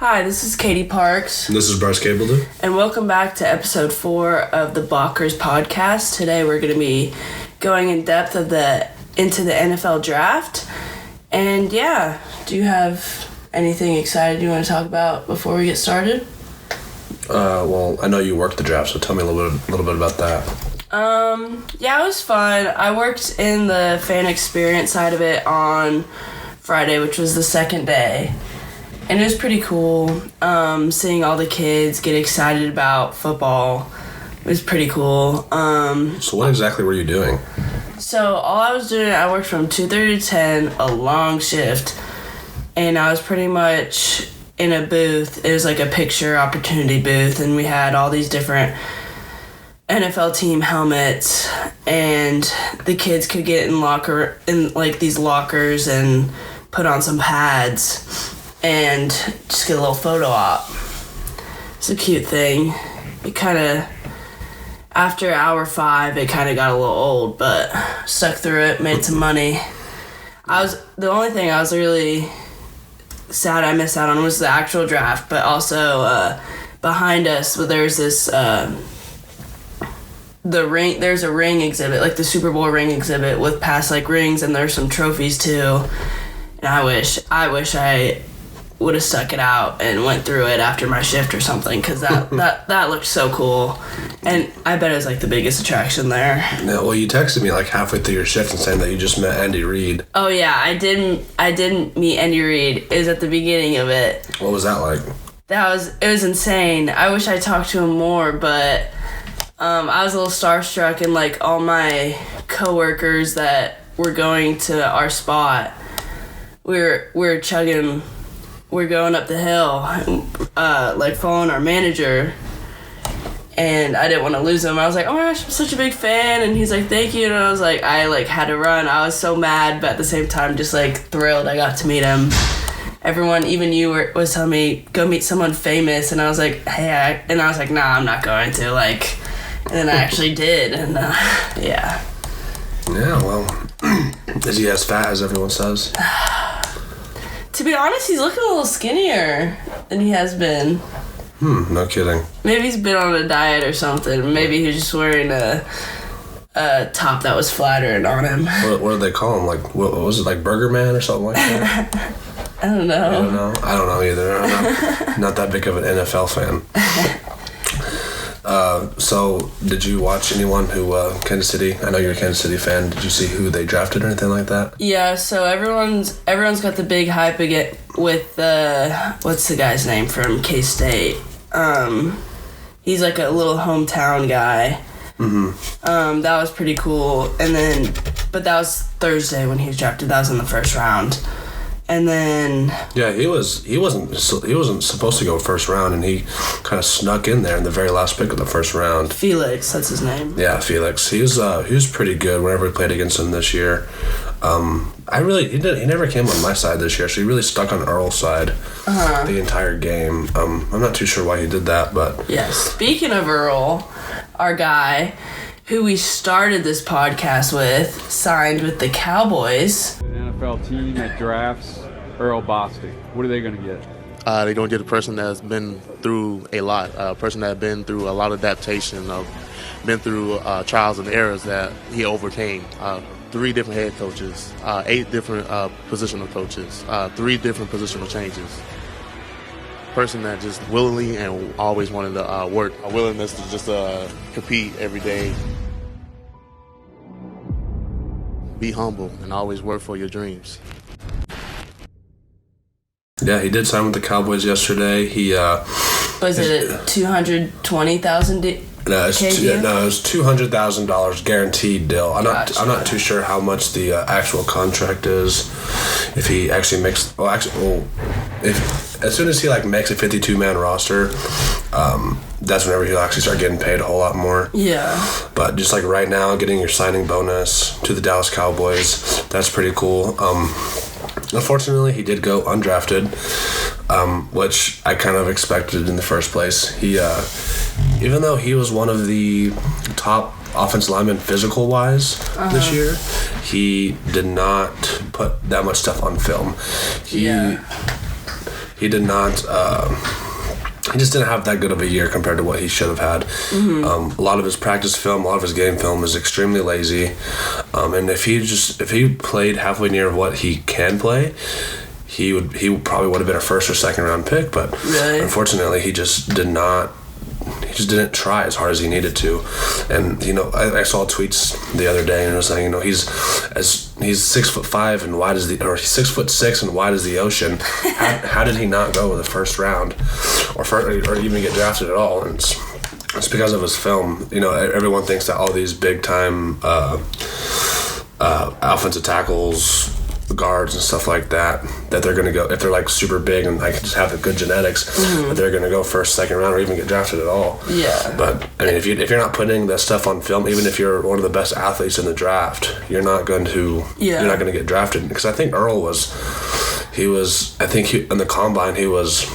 Hi, this is Katie Parks. And this is Bryce Cableton. And welcome back to episode 4 of the Balkers podcast. Today we're going to be going in depth into the NFL draft. And yeah, do you have anything excited you want to talk about before we get started? Well, I know you worked the draft, so tell me a little bit about that. Yeah, it was fun. I worked in the fan experience side of it on Friday, which was the second day. And it was pretty cool, seeing all the kids get excited about football. It was pretty cool. So what exactly were you doing? So all I was doing, I worked from 2:30 to 10, a long shift. And I was pretty much in a booth. It was like a picture opportunity booth. And we had all these different NFL team helmets. And the kids could get in these lockers and put on some pads and just get a little photo op. It's a cute thing. It kind of, after hour 5, it kind of got a little old, but stuck through it, made some money. The only thing I was really sad I missed out on was the actual draft, but also behind us, there's this, there's a ring exhibit, like the Super Bowl ring exhibit with past rings, and there's some trophies too. And I wish I would have stuck it out and went through it after my shift or something, because that looked so cool. And I bet it was the biggest attraction there. Yeah, well, you texted me halfway through your shift and saying that you just met Andy Reid. Oh yeah, I didn't meet Andy Reid. It was at the beginning of it. What was that like? It was insane. I wish I talked to him more, but I was a little starstruck, and all my coworkers that were going to our spot, we're going up the hill, following our manager, and I didn't want to lose him. I was like, oh my gosh, I'm such a big fan, and he's like, thank you, and I was I had to run. I was so mad, but at the same time, just thrilled I got to meet him. Everyone, even you, was telling me, go meet someone famous, and I was like, hey, and I was like, nah, I'm not going to, and then I actually did, and yeah. Yeah, well, is he as fat as everyone says? To be honest, he's looking a little skinnier than he has been. No kidding. Maybe he's been on a diet or something. Maybe he was just wearing a top that was flattering on him. What do they call him? What was it, Burger Man or something like that? I don't know. I don't know either. I'm not that big of an NFL fan. So, did you watch anyone who, Kansas City? I know you're a Kansas City fan. Did you see who they drafted or anything like that? Yeah, so everyone's got the big hype again with, what's the guy's name from K-State? He's a little hometown guy. Mm-hmm. That was pretty cool. And but that was Thursday when he was drafted. That was in the first round. And then yeah, he wasn't supposed to go first round, and he kind of snuck in there in the very last pick of the first round. Felix, that's his name. Yeah, Felix. He was pretty good whenever we played against him this year. He never came on my side this year, so he really stuck on Earl's side the entire game. I'm not too sure why he did that, but yeah. Speaking of Earl, our guy, who we started this podcast with, signed with the Cowboys. An NFL team that drafts Earl Bostic. What are they going to get? They're going to get a person that's been through a lot, a person that's been through a lot of adaptation, been through trials and errors that he overcame. 3 different head coaches, 8 different positional coaches, 3 different positional changes. Person that just willingly and always wanted to work, a willingness to just compete every day. Be humble and always work for your dreams. yeah, he did sign with the Cowboys yesterday. He Was it a $220,000? No, it was $200,000 guaranteed deal. I'm not too sure how much the actual contract is. If he actually makes, if as soon as he makes a 52-man roster, that's whenever he'll actually start getting paid a whole lot more. Yeah. But just right now, getting your signing bonus to the Dallas Cowboys, that's pretty cool. Unfortunately, he did go undrafted, which I kind of expected in the first place. He, even though he was one of the top offensive linemen physical-wise this year, he did not put that much stuff on film. He he did not. He just didn't have that good of a year compared to what he should have had. A lot of his practice film, a lot of his game film is extremely lazy. And if he played halfway near what he can play, he probably would have been a first or second round pick. But unfortunately, he just did not. He just didn't try as hard as he needed to. And I saw tweets the other day, and it was saying, he's 6'5" and wide as he's 6'6" and wide as the ocean. How did he not go in the first round, or even get drafted at all? And it's because of his film. Everyone thinks that all these big time offensive tackles, guards and stuff like that they're going to go, if they're like super big and like just have the good genetics, that they're going to go first, second round, or even get drafted at all. But I mean, if you're not putting that stuff on film, even if you're one of the best athletes in the draft, you're not going to get drafted. Because I think Earl in the combine he was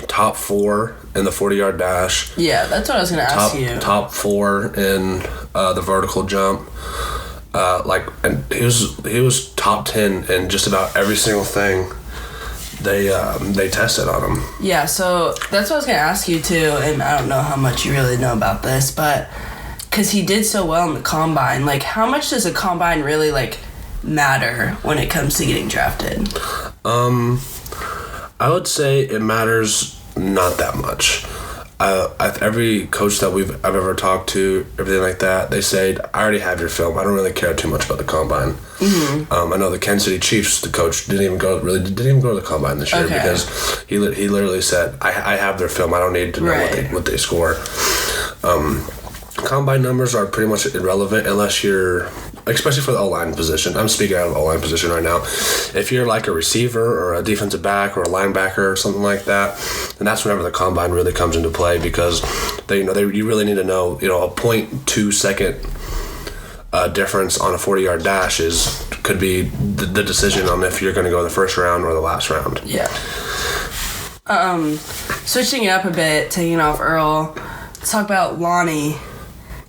top 4 in the 40-yard dash. Yeah, that's what I was going to ask you. Top 4 in the vertical jump. And he was top 10 in just about every single thing they tested on him. Yeah, so that's what I was going to ask you too, and I don't know how much you really know about this, but because he did so well in the combine, like how much does a combine really like matter when it comes to getting drafted? I would say it matters not that much. Every coach that I've ever talked to, everything like that, they say, I already have your film. I don't really care too much about the combine. I know the Kansas City Chiefs, the coach, didn't even go to the combine this year because he literally said, I have their film. I don't need to know what they score. Combine numbers are pretty much irrelevant unless you're, especially for the O-line position. I'm speaking out of O-line position right now. If you're like a receiver or a defensive back or a linebacker or something like that, then that's whenever the combine really comes into play, because you really need to know, a 0.2 second difference on a 40-yard dash could be the decision on if you're going to go in the first round or the last round. Yeah. Switching it up a bit, taking off Earl, let's talk about Lonnie.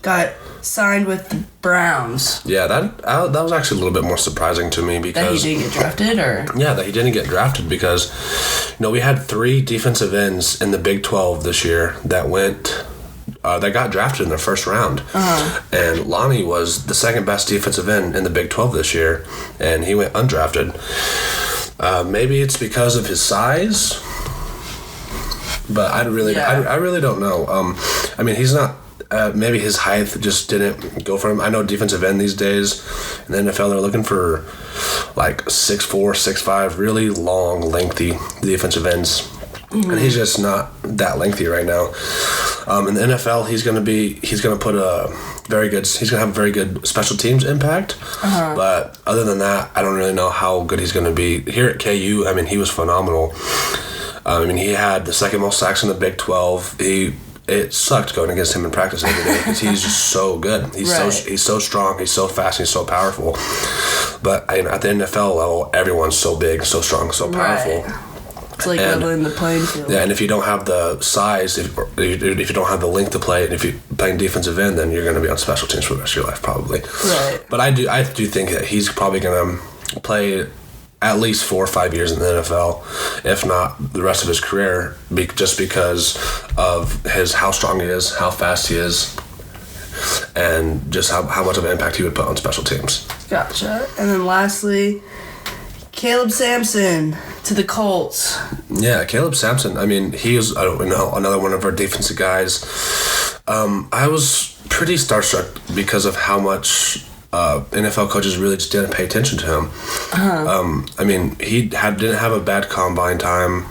Got signed with the Browns. Yeah, that was actually a little bit more surprising to me, because that he didn't get drafted, or that he didn't get drafted, because we had 3 defensive ends in the Big 12 this year that got drafted in the first round, and Lonnie was the second best defensive end in the Big 12 this year, and he went undrafted. Maybe it's because of his size, but I really don't know. I mean, he's not. Maybe his height just didn't go for him. I know defensive end these days in the NFL, they're looking for like 6'4", 6'5", really long, lengthy defensive ends. And he's just not that lengthy right now. In the NFL, he's going to have a very good special teams impact. But other than that, I don't really know how good he's going to be. Here at KU, I mean, he was phenomenal. He had the second most sacks in the Big 12. It sucked going against him in practice every day because he's just so good. He's so strong. He's so fast. He's so powerful. But at the NFL level, everyone's so big, so strong, so powerful. It's like leveling the playing field. Yeah, and if you don't have the size, if you don't have the length to play, and if you're playing defensive end, then you're going to be on special teams for the rest of your life, probably. Right. But I do think that he's probably going to play at least 4 or 5 years in the NFL, if not the rest of his career, just because of how strong he is, how fast he is, and just how much of an impact he would put on special teams. Gotcha. And then lastly, Caleb Sampson to the Colts. Yeah, Caleb Sampson. I mean, he is another one of our defensive guys. I was pretty starstruck because of how much NFL coaches really just didn't pay attention to him. I mean, he didn't have a bad combine time.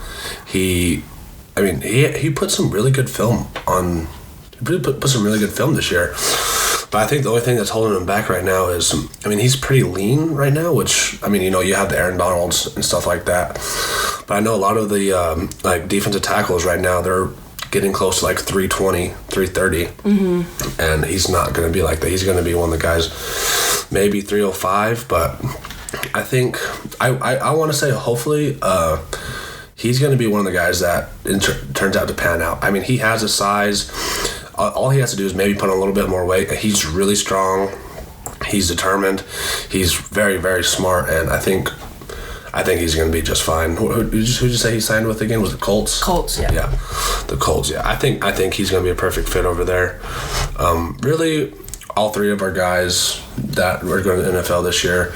He put some really good film on. He really put some really good film this year. But I think the only thing that's holding him back right now is, he's pretty lean right now, which, you have the Aaron Donalds and stuff like that. But I know a lot of the defensive tackles right now, they're getting close to like 320, 330. And he's not going to be like that. He's going to be one of the guys, maybe 305. But I think, I want to say hopefully he's going to be one of the guys that turns out to pan out. I mean, he has a size. All he has to do is maybe put on a little bit more weight. He's really strong. He's determined. He's very, very smart. And I think I think he's going to be just fine. Who'd you say he signed with again? Was it Colts? Colts, yeah. Yeah, the Colts. Yeah, I think he's going to be a perfect fit over there. Really, all three of our guys that are going to the NFL this year,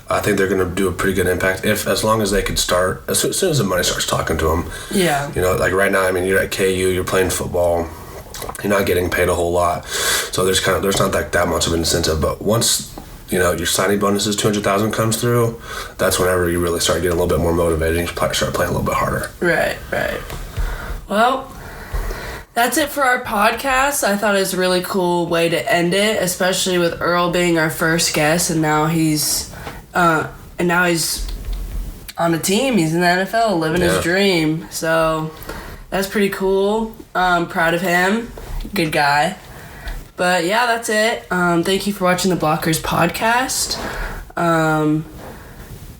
I think they're going to do a pretty good impact as long as they could start as soon as the money starts talking to them. Yeah. You know, like right now, I mean, you're at KU, you're playing football, you're not getting paid a whole lot, so there's not that much of an incentive. But once your signing bonuses, $200,000 comes through, that's whenever you really start getting a little bit more motivated and you start playing a little bit harder. Right. Well, that's it for our podcast. I thought it was a really cool way to end it, especially with Earl being our first guest, and now he's on a team. He's in the NFL, living his dream. So that's pretty cool. Proud of him. Good guy. But yeah, that's it. Thank you for watching the Blockers podcast. And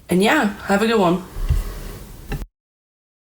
yeah, have a good one.